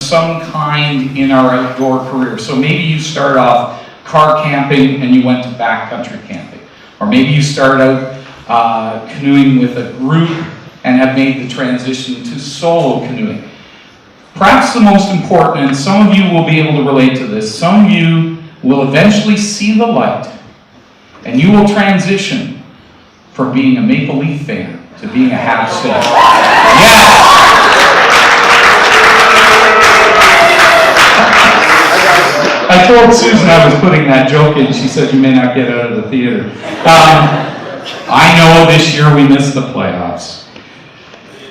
some kind in our outdoor career. So maybe you started off car camping and you went to backcountry camping. Or maybe you started out canoeing with a group and have made the transition to solo canoeing. Perhaps the most important, and some of you will be able to relate to this, some of you will eventually see the light and you will transition from being a Maple Leaf fan to being a Habs fan. Yes! I told Susan I was putting that joke in. She said you may not get out of the theater. I know this year we missed the playoffs.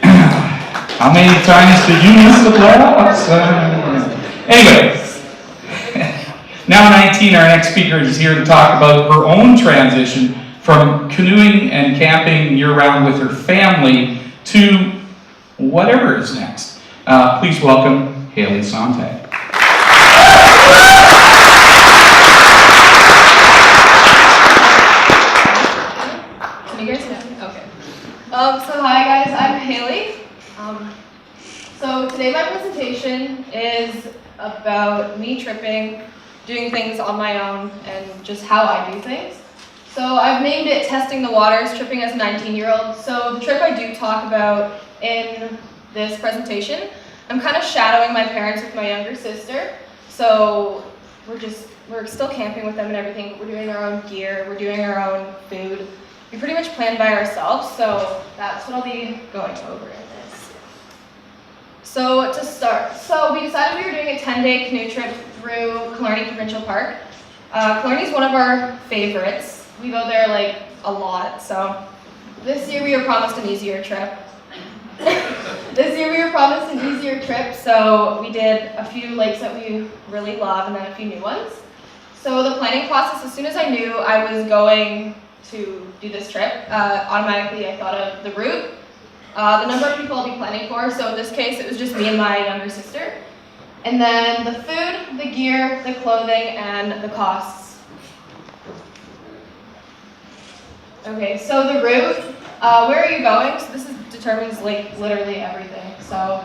How many times did you miss the playoffs? Anyway, now 19, our next speaker is here to talk about her own transition from canoeing and camping year-round with her family to whatever is next. Please welcome Hailey Sonntag. Can you guys hear me? Okay. So hi guys, I'm Hailey. So today my presentation is about me tripping, doing things on my own, and just how I do things. So I've named it Testing the Waters, Tripping as a 19-year-old. So the trip I do talk about in this presentation, I'm kind of shadowing my parents with my younger sister. So we're still camping with them and everything, but we're doing our own gear, we're doing our own food. We pretty much plan by ourselves, so that's what I'll be going over in this. So to start, we decided we were doing a 10-day canoe trip through Killarney Provincial Park. Killarney is one of our favorites. We go there like a lot, so this year we were promised an easier trip. So we did a few lakes that we really love and then a few new ones. So the planning process, as soon as I knew I was going to do this trip, automatically I thought of the route, the number of people I'll be planning for. So in this case, it was just me and my younger sister. And then the food, the gear, the clothing, and the costs. Okay, so the route, where are you going? So this determines like literally everything. So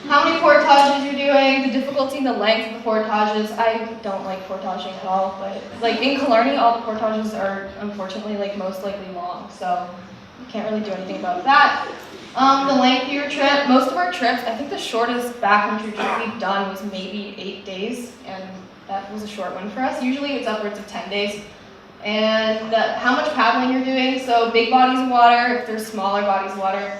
how many portages you're doing, the difficulty and the length of the portages. I don't like portaging at all, but like in Killarney, all the portages are unfortunately like most likely long, so you can't really do anything about that. The length of your trip, most of our trips, I think the shortest backcountry trip we've done was maybe 8 days, and that was a short one for us. Usually it's upwards of 10 days. And how much paddling you're doing, so big bodies of water, if there's smaller bodies of water,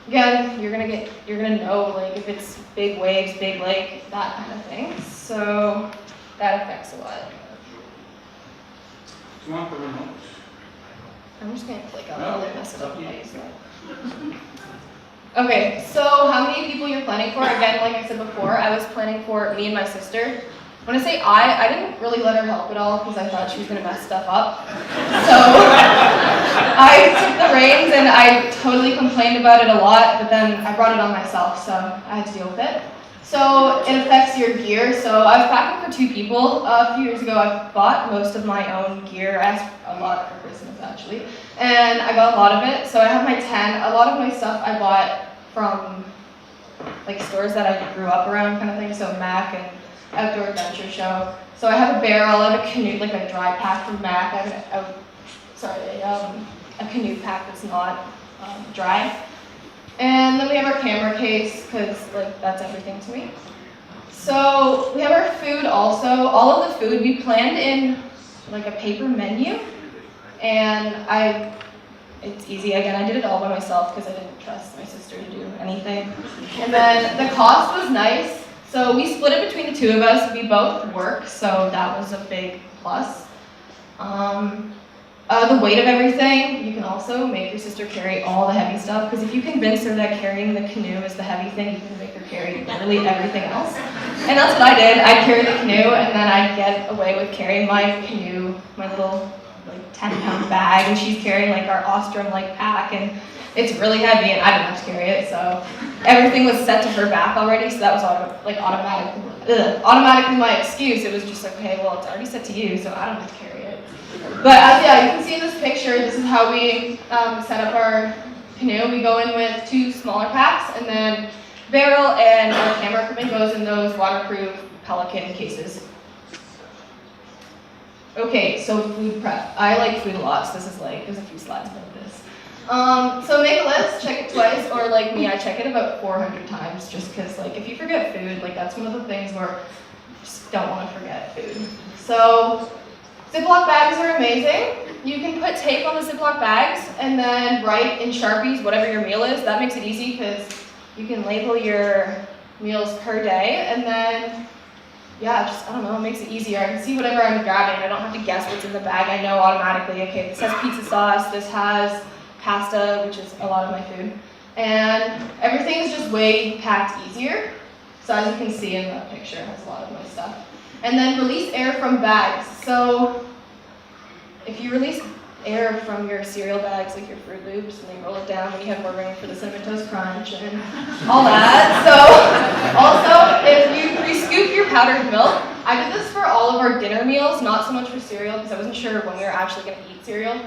again, you're gonna know like if it's big waves, big lake, that kind of thing. So that affects a lot. Do you want the remote? I'm just gonna click on it and mess it up. Okay, so how many people you're planning for? Again, like I said before, I was planning for me and my sister. When I say I didn't really let her help at all because I thought she was going to mess stuff up. So I took the reins and I totally complained about it a lot, but then I brought it on myself, so I had to deal with it. So it affects your gear. So I was packing for 2 people. A few years ago, I bought most of my own gear. I asked a lot for Christmas, actually, and I got a lot of it. So I have my tent. A lot of my stuff I bought from like stores that I grew up around, kind of thing. So Mac and Outdoor Adventure Show. So I have a barrel, I have a canoe, like a dry pack from Mac. I have a canoe pack that's not dry. And then we have our camera case, because like that's everything to me. So we have our food also. All of the food we planned in like a paper menu. And it's easy. Again, I did it all by myself because I didn't trust my sister to do anything. And then the cost was nice. So we split it between the 2 of us. We both work, so that was a big plus. The weight of everything, you can also make your sister carry all the heavy stuff, because if you convince her that carrying the canoe is the heavy thing, you can make her carry literally everything else. And that's what I did. I'd carry the canoe, and then I'd get away with carrying my canoe, my little like 10-pound bag, and she's carrying like our Ostrom-like pack, and it's really heavy, and I didn't have to carry it, so everything was set to her back already, so that was automatically my excuse. It was just like, okay, well, it's already set to you, so I don't have to carry it. But yeah, you can see in this picture, this is how we set up our canoe. We go in with 2 smaller packs, and then barrel, and our camera equipment goes in those waterproof Pelican cases. Okay, so food prep. I like food a lot, so this is like, there's a few slides about this. So make a list, check it twice, or like me, I check it about 400 times, just because like if you forget food, like that's one of the things where you just don't want to forget food. So Ziploc bags are amazing. You can put tape on the Ziploc bags and then write in Sharpies whatever your meal is. That makes it easy because you can label your meals per day, and then yeah, just, I don't know, it makes it easier. I can see whatever I'm grabbing. I don't have to guess what's in the bag. I know automatically, okay, this has pizza sauce, this has pasta, which is a lot of my food. And everything is just way packed easier. So as you can see in the picture, it has a lot of my stuff. And then release air from bags. So if you release air from your cereal bags, like your Fruit Loops, and they roll it down, then you have more room for the Cinnamon Toast Crunch and all that. So also, if you pre-scoop your powdered milk, I did this for all of our dinner meals, not so much for cereal, because I wasn't sure when we were actually going to eat cereal.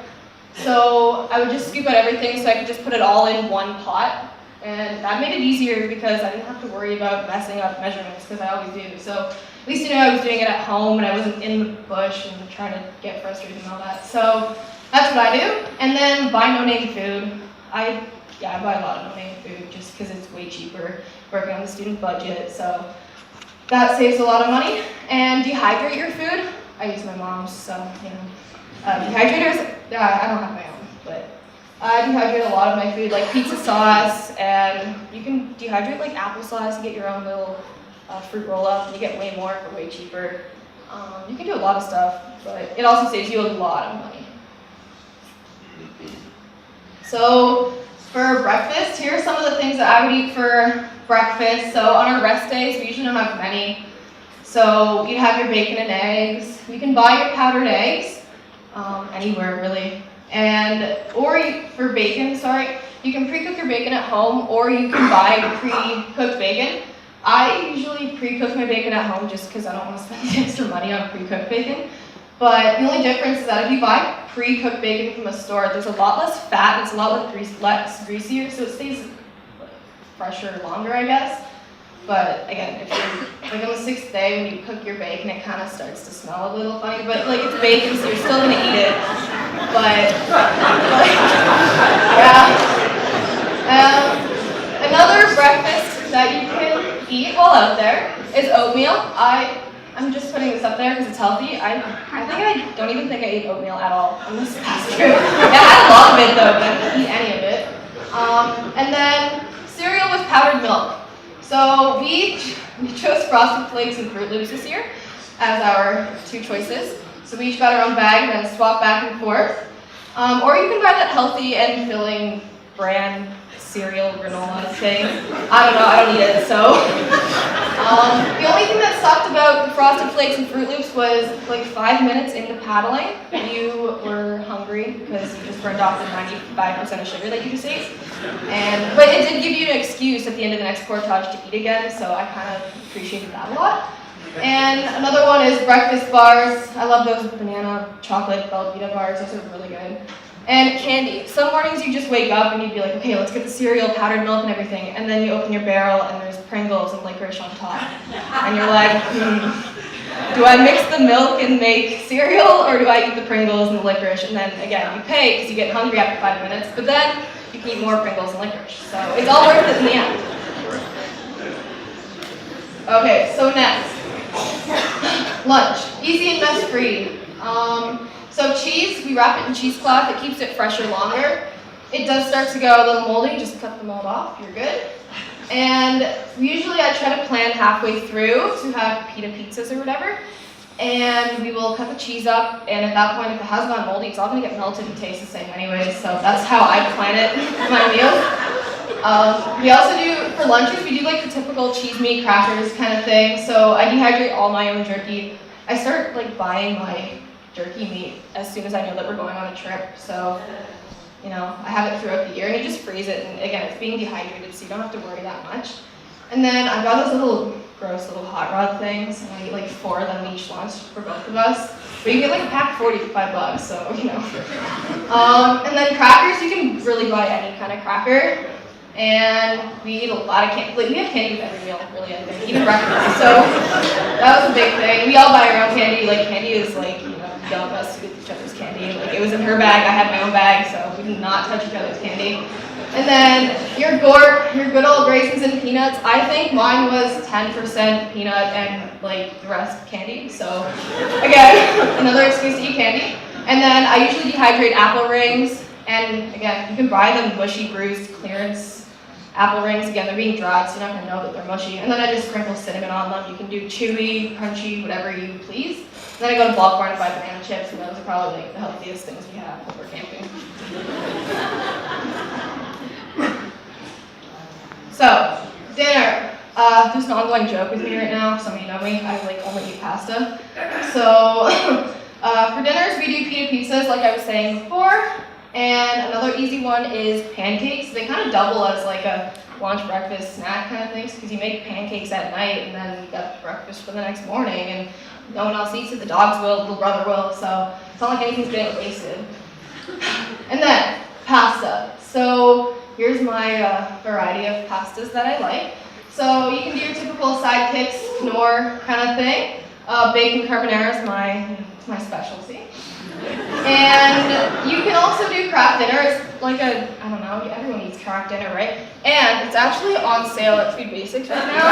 So I would just scoop out everything so I could just put it all in one pot. And that made it easier because I didn't have to worry about messing up measurements, because I always do. So at least I was doing it at home and I wasn't in the bush and trying to get frustrated and all that. So that's what I do. And then buy no-name food. I buy a lot of no-name food just because it's way cheaper working on the student budget. So that saves a lot of money. And dehydrate your food. I use my mom's, so you know. Dehydrators, I don't have my own, but I dehydrate a lot of my food, like pizza sauce, and you can dehydrate like applesauce. You get your own little fruit roll-up, and you get way more for way cheaper. You can do a lot of stuff, but it also saves you a lot of money. So for breakfast, here are some of the things that I would eat for breakfast. So on our rest days, we usually don't have many. So you have your bacon and eggs. You can buy your powdered eggs anywhere really. For bacon, you can pre-cook your bacon at home, or you can buy pre-cooked bacon. I usually pre-cook my bacon at home just because I don't want to spend the extra money on pre-cooked bacon. But the only difference is that if you buy pre-cooked bacon from a store, there's a lot less fat, it's a lot less greasier, so it stays fresher longer, I guess. But again, if you're like on the 6th day when you cook your bacon, it kind of starts to smell a little funny. But like it's bacon, so you're still gonna eat it. But yeah. Another breakfast that you can eat while out there is oatmeal. I'm just putting this up there because it's healthy. I don't even think I ate oatmeal at all on this past trip. I had a lot of it though, but I didn't eat any of it. And then cereal with powdered milk. So we chose Frosted Flakes and Fruit Loops this year as our 2 choices. So we each got our own bag and then swap back and forth. Or you can buy that healthy and filling brand cereal granola thing. I don't know, I don't eat it, so. The only thing that sucked about the Frosted Flakes and Fruit Loops was like 5 minutes into paddling, you were hungry because you just burned off the 95% of sugar that you just ate. But it did give you an excuse at the end of the next portage to eat again, so I kind of appreciated that a lot. And another one is breakfast bars. I love those banana chocolate Belvita bars, those are really good. And candy. Some mornings you just wake up and you'd be like, okay, let's get the cereal, powdered milk and everything. And then you open your barrel and there's Pringles and licorice on top. And you're like, do I mix the milk and make cereal, or do I eat the Pringles and the licorice? And then again, you pay because you get hungry after 5 minutes, but then you can eat more Pringles and licorice. So it's all worth it in the end. Okay, so next. Lunch. Easy and mess-free. So cheese, we wrap it in cheesecloth. It keeps it fresher longer. It does start to go a little moldy. Just cut the mold off. You're good. And usually I try to plan halfway through to have pita pizzas or whatever. And we will cut the cheese up. And at that point, if it has gone moldy, it's all going to get melted and taste the same anyway. So that's how I plan it for my meals. We also do, for lunches, we do like the typical cheese, meat, crackers kind of thing. So I dehydrate all my own jerky. I start like buying my jerky meat as soon as I know that we're going on a trip. So, you know, I have it throughout the year and you just freeze it. And again, it's being dehydrated, so you don't have to worry that much. And then I got those little gross little hot rod things, and I eat like 4 of them each lunch for both of us. But you get like a pack 40 for $5, so you know. And then crackers, you can really buy any kind of cracker. And we eat a lot of candy. Like, we have candy with every meal, really, I think, even breakfast. So that was a big thing. We all buy our own candy. Like, candy is like, you know, young of us with each other's candy. Like, it was in her bag, I had my own bag, so we did not touch each other's candy. And then your gourd, your good old raisins and peanuts. I think mine was 10% peanut and like the rest candy. So again, another excuse to eat candy. And then I usually dehydrate apple rings. And again, you can buy them mushy, bruised, clearance apple rings. Again, they're being dried, so you're not gonna know that they're mushy. And then I just sprinkle cinnamon on them. You can do chewy, crunchy, whatever you please. Then I go to Bulk Barn and buy banana chips, and those are probably like the healthiest things we have when we're camping. So, dinner. There's an ongoing joke with me right now. Some of you know me. I like only eat pasta. So, for dinners, we do pita pizzas, like I was saying before. And another easy one is pancakes. They kind of double as like a lunch, breakfast, snack kind of things, because you make pancakes at night, and then you got breakfast for the next morning, and no one else eats it. The dogs will, little brother will. So it's not like anything's getting wasted. And then pasta. So here's my variety of pastas that I like. So you can do your typical sidekicks, knorr kind of thing. Bacon carbonara is my specialty. And you can also do craft dinner. It's like a, I don't know, everyone eats craft dinner, right? And it's actually on sale at Food Basics right now.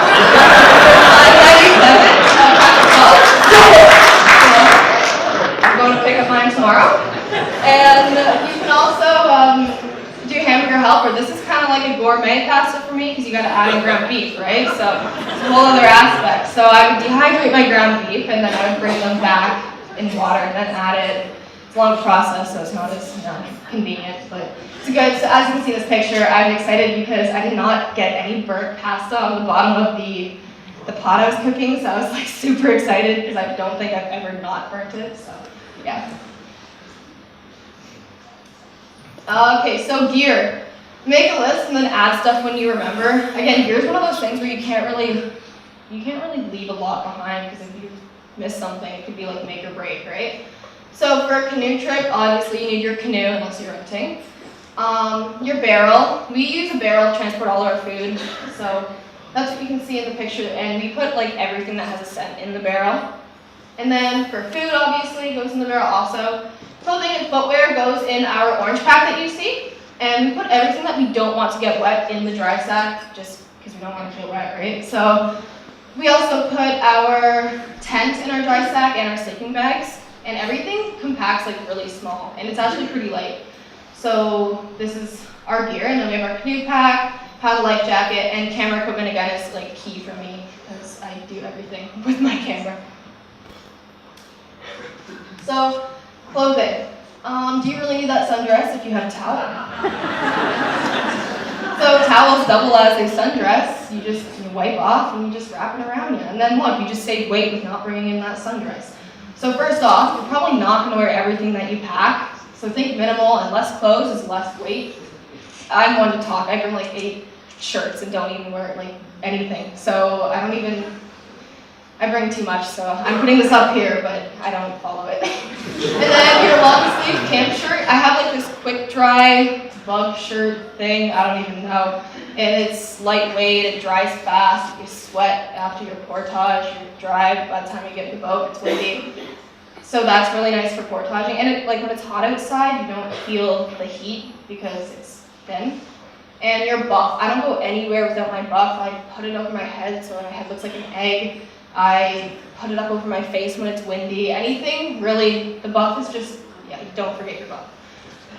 I'm going to pick up mine tomorrow. And you can also do hamburger helper. This is kind of like a gourmet pasta for me because you got to add in ground beef, right? So it's a whole other aspect. So I would dehydrate my ground beef, and then I would bring them back in water and then add it. It's a long process, so it's not as convenient, but it's good. So as you can see in this picture, I'm excited because I did not get any burnt pasta on the bottom of the pot I was cooking, so I was like super excited because I don't think I've ever not burnt it, so yeah. Okay, so gear. Make a list and then add stuff when you remember. Again, gear is one of those things where you can't really leave a lot behind, because if you miss something, it could be like make or break, right? So for a canoe trip, obviously you need your canoe unless you're renting. Your barrel. We use a barrel to transport all our food, so that's what you can see in the picture, and we put like everything that has a scent in the barrel. And then for food, obviously, goes in the barrel also. Clothing and footwear goes in our orange pack that you see, and we put everything that we don't want to get wet in the dry sack, just because we don't want it to get wet, right? So we also put our tent in our dry sack and our sleeping bags, and everything compacts like really small, and it's actually pretty light. So this is our gear, and then we have our canoe pack, paddle life jacket, and camera equipment again is like key for me because I do everything with my camera. So clothing. Do you really need that sundress if you have a towel? So towels double as a sundress. You just wipe off and you just wrap it around you. And then look, you just save weight with not bringing in that sundress. So first off, you're probably not going to wear everything that you pack. So think minimal, and less clothes is less weight. I'm one to talk. I bring like 8 shirts and don't even wear like anything. So I bring too much, so I'm putting this up here, but I don't follow it. And then your long sleeve camp shirt. I have like this quick dry bug shirt thing, I don't even know. And it's lightweight, it dries fast, you sweat after your portage, you're dry by the time you get in the boat, it's windy. So that's really nice for portaging. And it, like when it's hot outside, you don't feel the heat because it's thin. And your buff. I don't go anywhere without my buff. I put it over my head so my head looks like an egg. I put it up over my face when it's windy. Anything, really, the buff is just, yeah, don't forget your buff.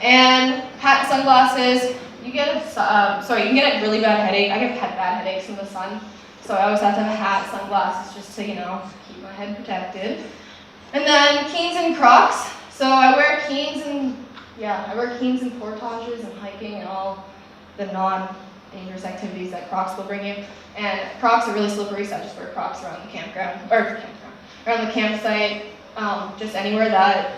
And hat and sunglasses. You can get a really bad headache. I get bad headaches from the sun. So I always have to have a hat, sunglasses, just to, keep my head protected. And then Keens and Crocs. So I wear Keens and portages and hiking and all the non-dangerous activities that Crocs will bring you. And Crocs are really slippery, so I just wear Crocs around the around the campsite, just anywhere that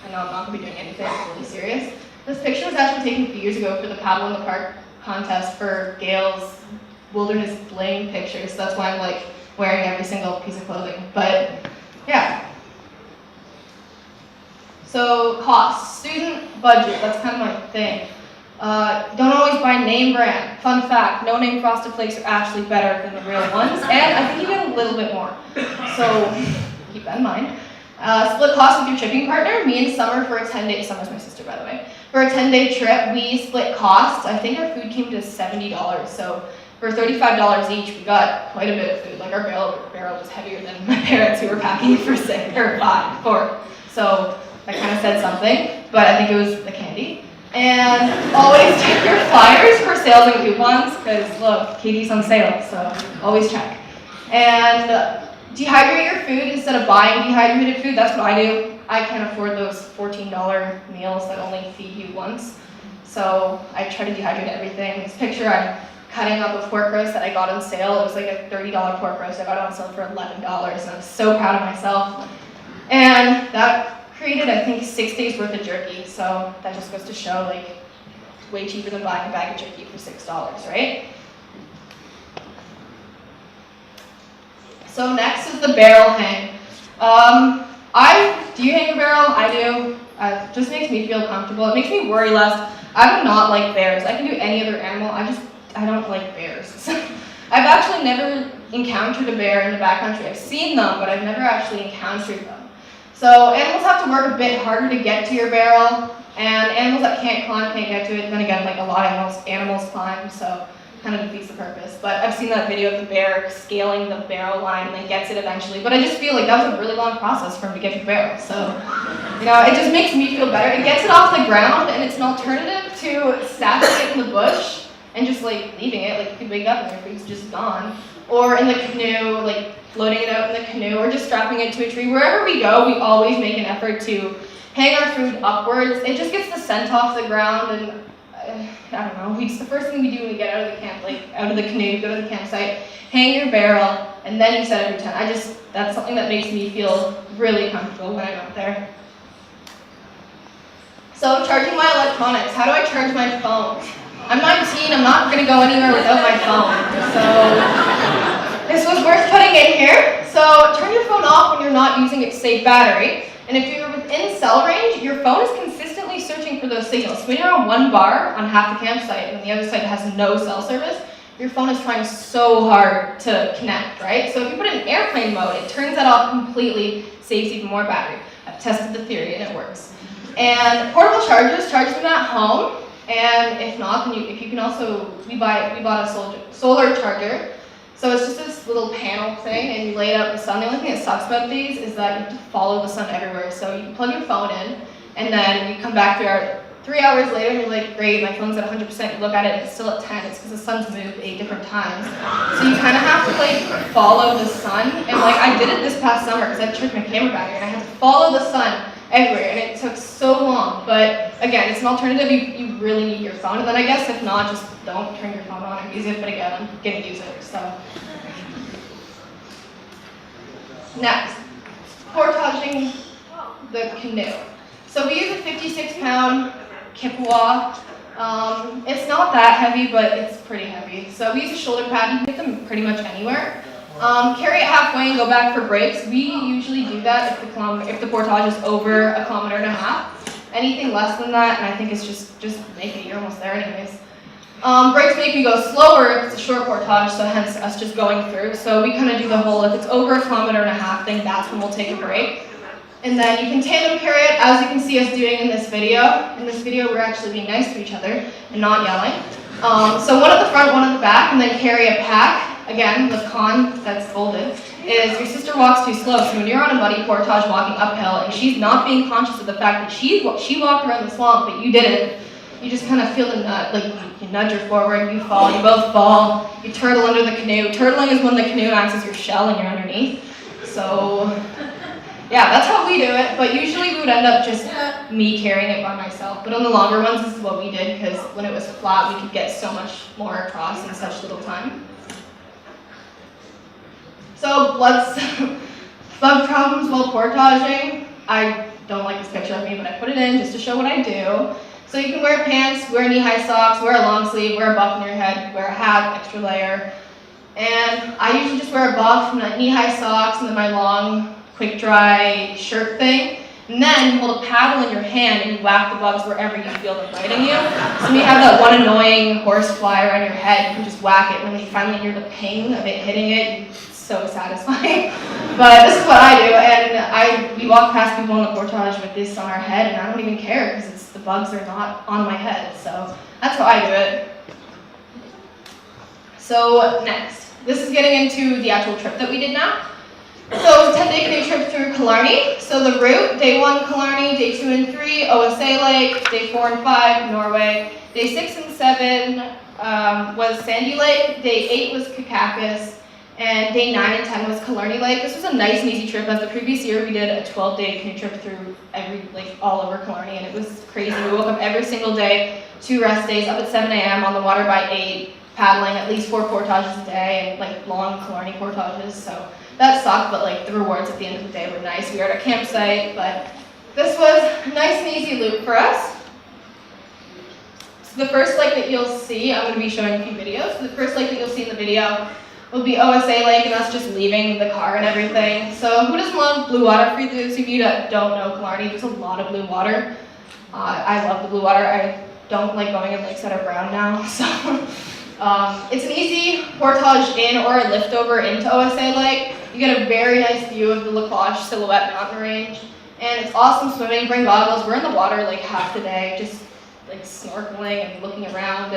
I know I'm not going to be doing anything really serious. This picture was actually taken a few years ago for the Paddle in the Park contest for Gail's Wilderness Bling picture, so that's why I'm like wearing every single piece of clothing. But yeah. So costs, student budget, that's kind of my thing. Don't always buy name brand. Fun fact, no name Frosted Flakes are actually better than the real ones, and I think you get a little bit more. So keep that in mind. Split costs with your shipping partner. Me and Summer for a 10-day, Summer's my sister by the way, for a 10-day trip, we split costs. I think our food came to $70, so for $35 each, we got quite a bit of food. Like our barrel was heavier than my parents who were packing for 4. So that kind of said something, but I think it was the candy. And always check your flyers for sales and coupons, because look, Katie's on sale, so always check. And dehydrate your food instead of buying dehydrated food. That's what I do. I can't afford those $14 meals that only feed you once. So I try to dehydrate everything. This picture, I'm cutting up a pork roast that I got on sale. It was like a $30 pork roast. I got it on sale for $11, and I'm so proud of myself. And that created, I think, 6 days worth of jerky. So that just goes to show, like, it's way cheaper than buying a bag of jerky for $6, right? So next is the barrel hang. Do you hang a barrel? I do. It just makes me feel comfortable. It makes me worry less. I do not like bears. I can do any other animal. I don't like bears. I've actually never encountered a bear in the backcountry. I've seen them, but I've never actually encountered them. So animals have to work a bit harder to get to your barrel, and animals that can't climb can't get to it. Then again, like a lot of animals climb, so kind of defeats the purpose. But I've seen that video of the bear scaling the barrel line and then gets it eventually. But I just feel like that was a really long process for him to get to the barrel. So, you know, it just makes me feel better. It gets it off the ground, and it's an alternative to stacking it in the bush and just like leaving it. Like you could wake up and your food's just gone. Or in the canoe, like floating it out in the canoe, or just strapping it to a tree. Wherever we go, we always make an effort to hang our food upwards. It just gets the scent off the ground, and I don't know, it's the first thing we do when we get out of the camp, like out of the canoe, go to the campsite, hang your barrel, and then you set up your tent. That's something that makes me feel really comfortable when I'm out there. So charging my electronics, how do I charge my phone? I'm 19, I'm not gonna go anywhere without my phone. So this was worth putting in here. So turn your phone off when you're not using its safe battery. And if you're within cell range, your phone is consistently searching for those signals. So when you're on one bar on half the campsite and the other side has no cell service, your phone is trying so hard to connect, right? So if you put it in airplane mode, it turns that off completely, saves even more battery. I've tested the theory and it works. And portable chargers, charge them at home. And if not, then if you can also, we bought a solar charger. So it's just this little panel thing, and you lay it out in the sun. The only thing that sucks about these is that you have to follow the sun everywhere. So you can plug your phone in, and then you come back 3 hours later, and you're like, great, my phone's at 100%. You look at it, and it's still at 10. It's because the sun's moved 8 different times. So you kind of have to like follow the sun. And like I did it this past summer because I charged my camera battery, and I had to follow the sun everywhere, and it took so long. But again, it's an alternative. You really need your phone, and then I guess if not, just don't turn your phone on and use it. But again, I'm gonna use it. So next, portaging the canoe. So we use a 56-pound Kippawa. It's not that heavy, but it's pretty heavy. So we use a shoulder pad. You can get them pretty much anywhere. Carry it halfway and go back for breaks. We usually do that if the portage is over 1.5 kilometers. Anything less than that, and I think it's just make it. You're almost there anyways. Breaks make me go slower if it's a short portage, so hence us just going through. So we kind of do the whole, if it's over 1.5 kilometers thing, that's when we'll take a break. And then you can tandem carry it, as you can see us doing in this video. In this video, we're actually being nice to each other and not yelling. So one at the front, one at the back, and then carry a pack. Again, the con that's folded is your sister walks too slow. So when you're on a muddy portage walking uphill and she's not being conscious of the fact that she walked around the swamp but you didn't, you just kind of feel the nut, like you nudge her forward, you fall, you both fall, you turtle under the canoe. Turtling is when the canoe acts as your shell and you're underneath. So yeah, that's how we do it, but usually we would end up just me carrying it by myself. But on the longer ones, this is what we did, because when it was flat, we could get so much more across in such little time. So bug problems while portaging. I don't like this picture of me, but I put it in just to show what I do. So you can wear pants, wear knee-high socks, wear a long sleeve, wear a buff on your head, wear a hat, extra layer. And I usually just wear a buff and knee-high socks and then my long quick dry shirt thing. And And then you hold a paddle in your hand and you whack the bugs wherever you feel them biting you. So when you have that one annoying horse fly around your head, you can just whack it, and then when you finally hear the ping of it hitting it, it's so satisfying. But this is what I do, and we walk past people on the portage with this on our head, and I don't even care because the bugs are not on my head. So that's how I do it. So next, this is getting into the actual trip that we did now. So it was a 10-day canoe trip through Killarney. So the route, day 1, Killarney, day 2 and 3, OSA Lake, day 4 and 5, Norway, day 6 and 7 was Sandy Lake, day 8 was Kakakis, and day 9 and 10 was Killarney Lake. This was a nice and easy trip. As the previous year, we did a 12-day canoe trip through all over Killarney, and it was crazy. We woke up every single day, 2 rest days, up at 7 a.m. on the water by 8, paddling at least 4 portages a day, and long Killarney portages. So that sucked, but the rewards at the end of the day were nice. We were at a campsite, but this was a nice and easy loop for us. So the first lake that you'll see, I'm going to be showing a few videos. So the first lake that you'll see in the video will be OSA Lake, and that's just leaving the car and everything. So who doesn't love blue water? For those of you that don't know Killarney, there's a lot of blue water. I love the blue water. I don't like going in lakes that are brown now, so it's an easy portage in or a lift over into OSA Lake. You get a very nice view of the La Cloche Silhouette mountain range, and it's awesome swimming. Bring goggles. We're in the water half the day, just snorkeling and looking around.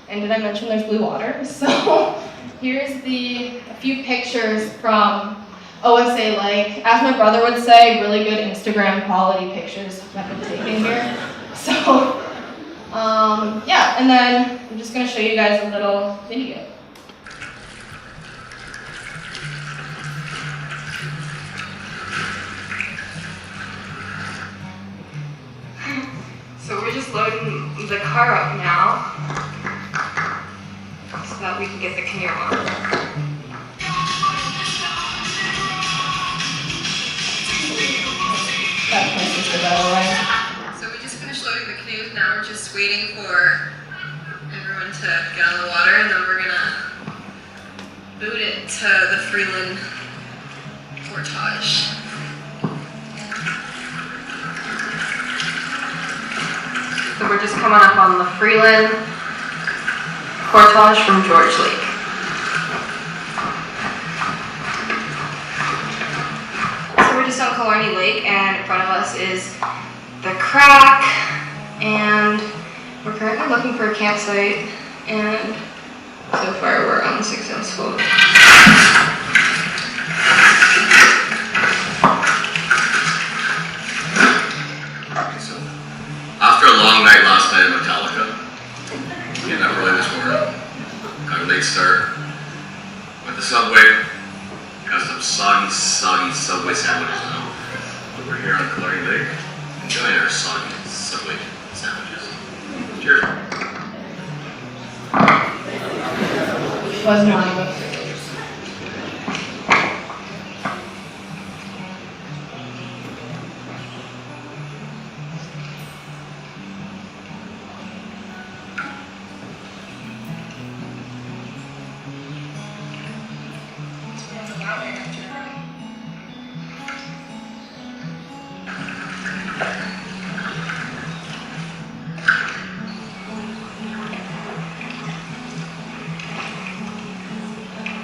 And did I mention there's blue water? So here's a few pictures from OSA Lake. As my brother would say, really good Instagram quality pictures that I've been taking here. So yeah, and then I'm just going to show you guys a little video. So we're just loading the car up now so that we can get the canoe on. That's my sister, by the way. So we just finished loading the canoes. Now we're just waiting for everyone to get on the water, and then we're gonna boot it to the Freeland portage. So we're just coming up on the Freeland portage from George Lake. So we're just on Killarney Lake, and in front of us is the crack, and we're currently looking for a campsite, and so far we're unsuccessful. After a long night last night at Metallica, getting up early this morning, got a late start, went to Subway, got some soggy Subway sandwiches now. We're here on Killarney Lake, enjoying our soggy Subway sandwiches. Cheers. Was mine.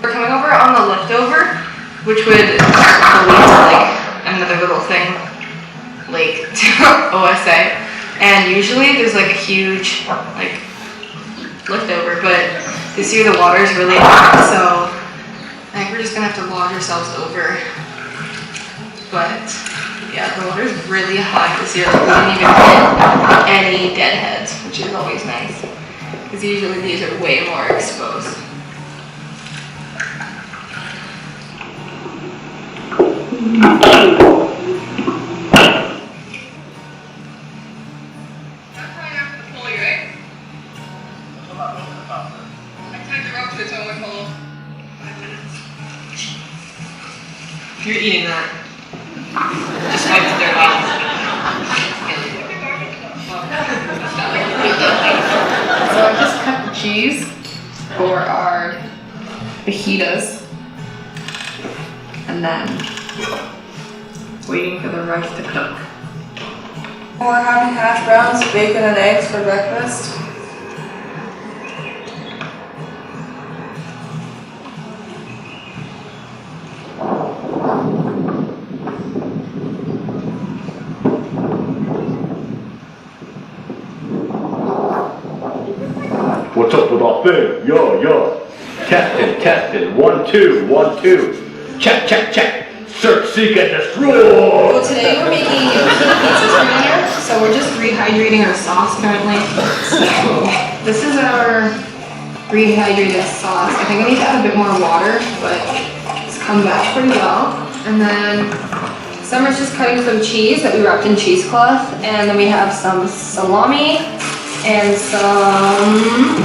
We're coming over on the leftover, which would lead to another little thing, lake to OSA. And usually there's a huge leftover, but this year the water is really hot, so I think we're just gonna have to lodge ourselves over. But yeah, the water is really high this year. We didn't even hit any deadheads, which is always nice, because usually these are way more exposed. You're eating that. Just wipe the dirt off. So I just cut the cheese for our fajitas. And then waiting for the rice to cook. We're having hash browns, bacon, and eggs for breakfast. What's up with our thing? Yo, yo. Testing. 1, 2, 1, 2. Check. Search, seek, and destroy. Well, today we're making pizzas for dinner, so we're just rehydrating our sauce currently. So this is our rehydrated sauce. I think I need to add a bit more water, but it's come back pretty well. And then Summer's just cutting some cheese that we wrapped in cheesecloth, and then we have some salami and some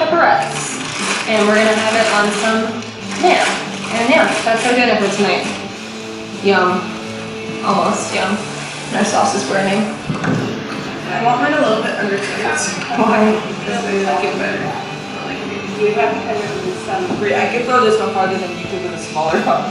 pepperettes. And we're gonna have it on some ham. And yeah, that's our dinner for tonight. Yum. Almost yum. And our sauce is burning. I want mine a little bit undercooked. Why? Because I like it better. You have to kind of do some. Great, I could throw this one farther than you could with a smaller one.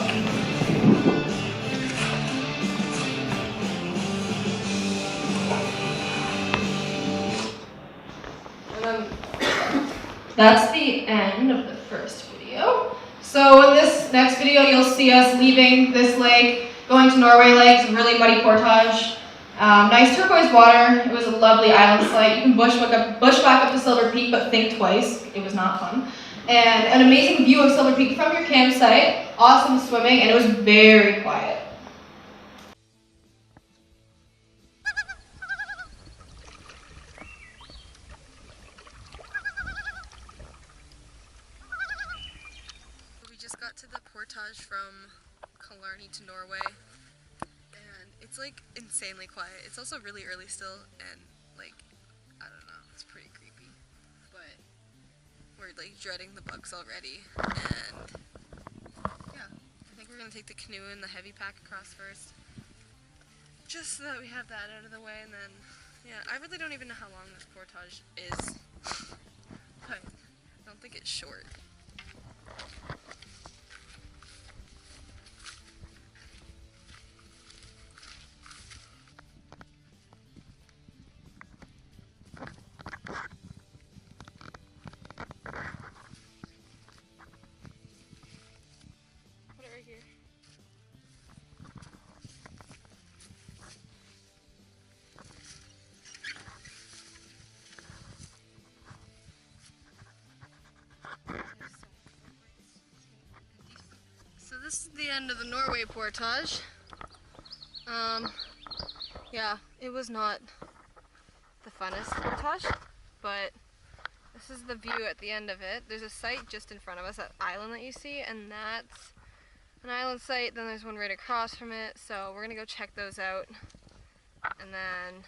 That's the end of the first video. So in this next video, you'll see us leaving this lake, going to Norway Lake, some really muddy portage. Nice turquoise water. It was a lovely island site. You can bushwhack up to Silver Peak, but think twice. It was not fun. And an amazing view of Silver Peak from your campsite. Awesome swimming, and it was very quiet. We just got to the portage from Killarney to Norway, and it's like insanely quiet. It's also really early still, and like, I don't know, it's pretty creepy, but we're like dreading the bugs already. And yeah, I think we're gonna take the canoe and the heavy pack across first, just so that we have that out of the way. And then yeah, I really don't even know how long this portage is, but I don't think it's short. So this is the end of the Norway portage. Yeah, it was not the funnest portage, but this is the view at the end of it. There's a site just in front of us, that island that you see, and that's an island site. Then there's one right across from it, so we're gonna go check those out and then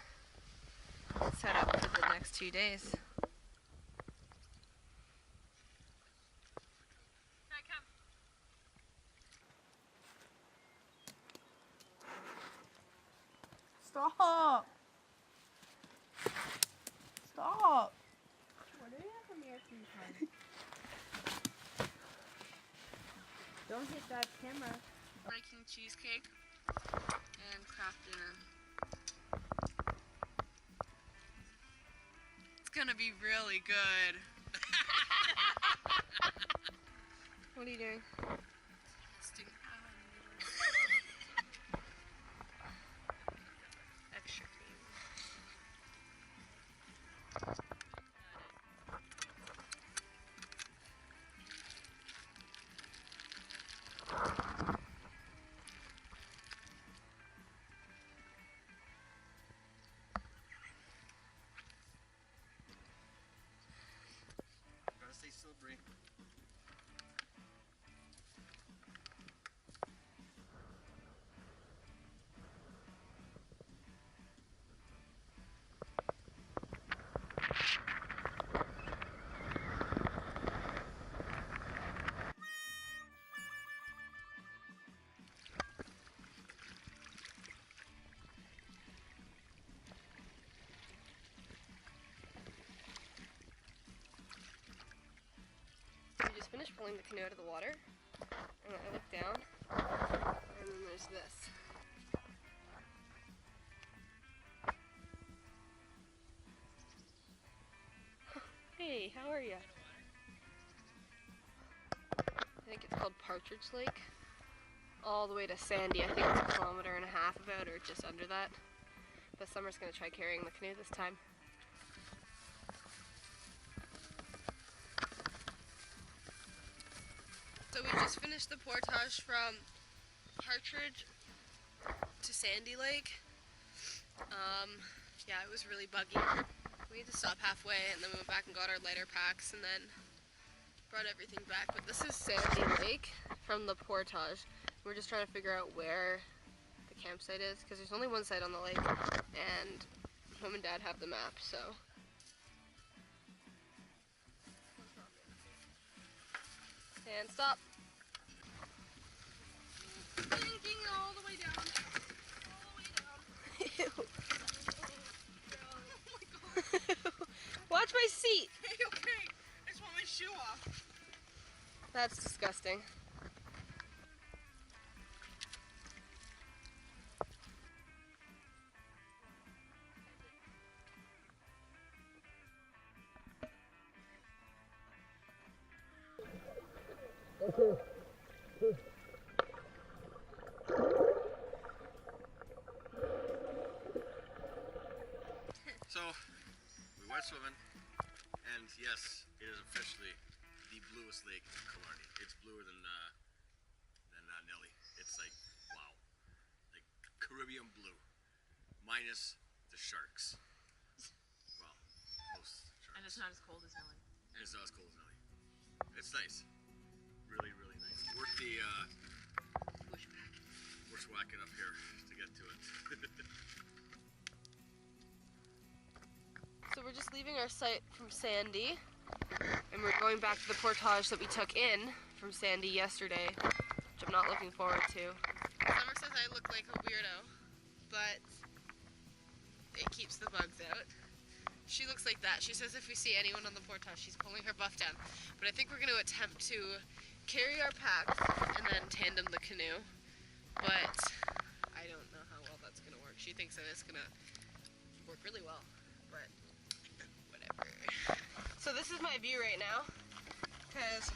set up for the next 2 days. Stop! Stop! What do you have from here sometimes? Don't hit that camera. Making cheesecake and craft dinner. It's gonna be really good. What are you doing? Extra cream. Gotta stay silvery. We just finished pulling the canoe out of the water, and I look down, and then there's this. How are you? I think it's called Partridge Lake. All the way to Sandy. I think it's 1.5 kilometers about, or just under that. But Summer's gonna try carrying the canoe this time. So we just finished the portage from Partridge to Sandy Lake. Yeah, it was really buggy. We had to stop halfway, and then we went back and got our lighter packs, and then brought everything back. But this is Sandy Lake from the portage. We're just trying to figure out where the campsite is, because there's only one site on the lake, and Mom and Dad have the map, so. And stop. Thinking all the way down. All the way down. Ew. Oh my god. Watch my seat. Okay, okay. I just want my shoe off. That's disgusting. So, we went swimming, and yes, it is officially the bluest lake in Killarney. It's bluer than Nelly. It's like, wow, like Caribbean blue, minus the sharks. Well, most sharks. And it's not as cold as Nelly. And it's not as cold as Nelly. It's nice, really, really nice. Work the bushwhacking up here to get to it. So we're just leaving our site from Sandy, and we're going back to the portage that we took in from Sandy yesterday, which I'm not looking forward to. Summer says I look like a weirdo, but it keeps the bugs out. She looks like that. She says if we see anyone on the portage, she's pulling her buff down. But I think we're going to attempt to carry our packs and then tandem the canoe. But I don't know how well that's going to work. She thinks that it's going to work really well, but whatever. So this is my view right now, because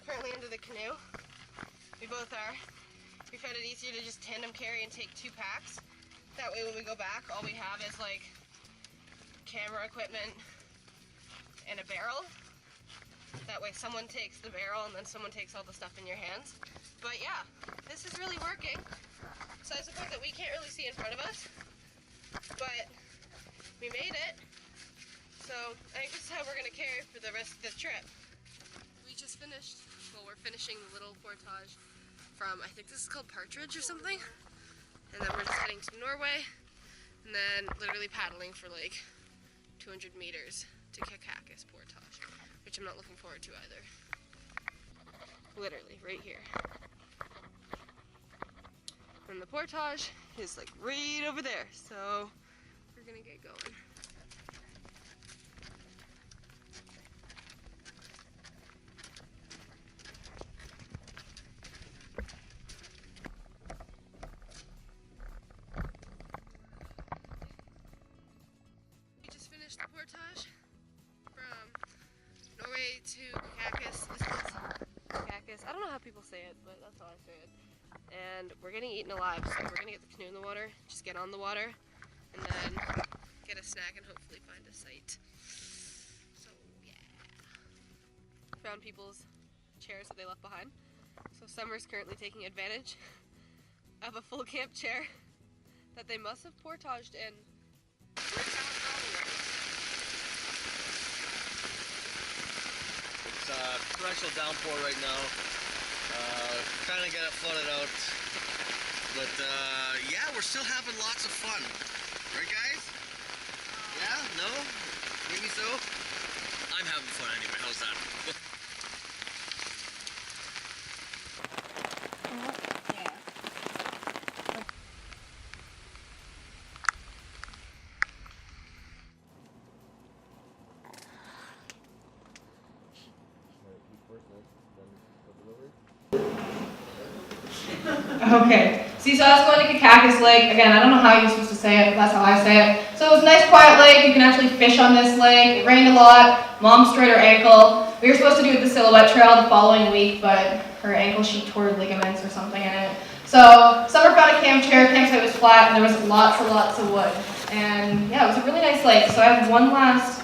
currently under the canoe, we both are. We found it easier to just tandem carry and take 2 packs. That way when we go back, all we have is like camera equipment and a barrel. That way someone takes the barrel and then someone takes all the stuff in your hands. But yeah, this is really working. Besides the fact that we can't really see in front of us, but we made it. So I think this is how we're gonna carry for the rest of the trip. We just finished, well, we're finishing the little portage from, I think this is called Partridge or something. And then we're just heading to Norway, and then literally paddling for like 200 meters to Kakakis portage, which I'm not looking forward to either. Literally, right here. And the portage is like right over there, so we're gonna get going. We just finished the portage from Norway to Kakakis. This is Kakakis. I don't know how people say it, but that's how I say it. And we're getting eaten alive, so we're gonna get the canoe in the water, just get on the water, and then get a snack and hopefully find a site. So yeah. Found people's chairs that they left behind. So Summer's currently taking advantage of a full camp chair that they must have portaged in. It's torrential downpour right now. Trying to get it flooded out. But yeah, we're still having lots of fun. Right, guys? Yeah? No? Maybe so? I'm having fun anyway. How's that? Okay, See, so I was going to Kakakis Lake. Again, I don't know how you're supposed to say it, but that's how I say it. So it was a nice quiet lake. You can actually fish on this lake. It rained a lot. Mom strained her ankle. We were supposed to do the Silhouette Trail the following week, but her ankle, she tore ligaments or something in it. So Summer found a camp chair. Campsite was flat, and there was lots and lots of wood. And yeah, it was a really nice lake. So I have one last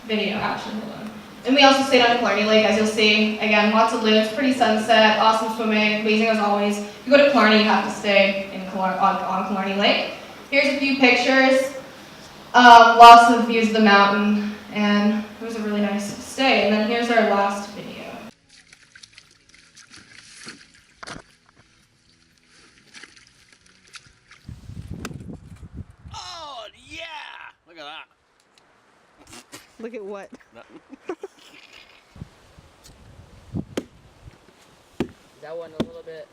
video, actually, hold on. And we also stayed on Killarney Lake, as you'll see. Again, lots of loons, pretty sunset, awesome swimming, amazing as always. If you go to Killarney, you have to stay in on Killarney Lake. Here's a few pictures. Lots of views of the mountain, and it was a really nice stay. And then here's our last video. Oh, yeah! Look at that. Look at what? That one a little bit.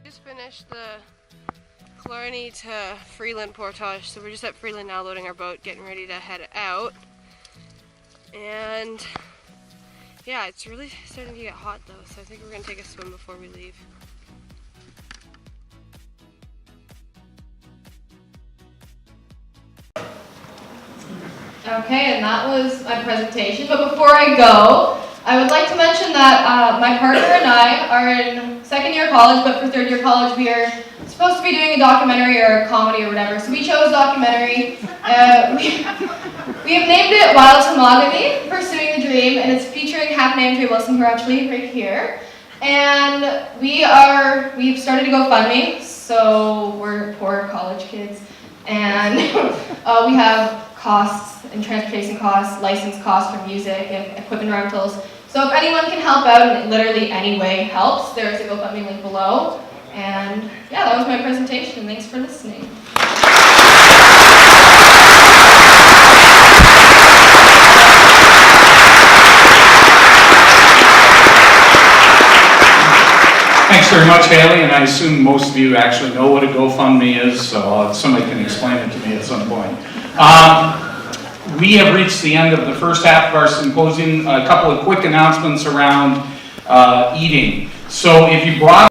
Just finished the Killarney to Freeland portage, so we're just at Freeland now loading our boat, getting ready to head out. And yeah, it's really starting to get hot though, so I think we're gonna take a swim before we leave. Okay, and that was my presentation. But before I go, I would like to mention that my partner and I are in second year college, but for third year college we are supposed to be doing a documentary or a comedy or whatever. So we chose documentary. We have named it Wild Tomogamy, Pursuing the Dream, and it's featuring half-named Trey Wilson, who are actually right here. And we've started a GoFundMe, so we're poor college kids, and we have costs and transportation costs, license costs for music and equipment rentals. So if anyone can help out in literally any way helps, there's a GoFundMe link below. And yeah, that was my presentation. Thanks for listening. Thanks very much, Hailey, and I assume most of you actually know what a GoFundMe is, so somebody can explain it to me at some point. We have reached the end of the first half of our symposium. A couple of quick announcements around eating. So if you brought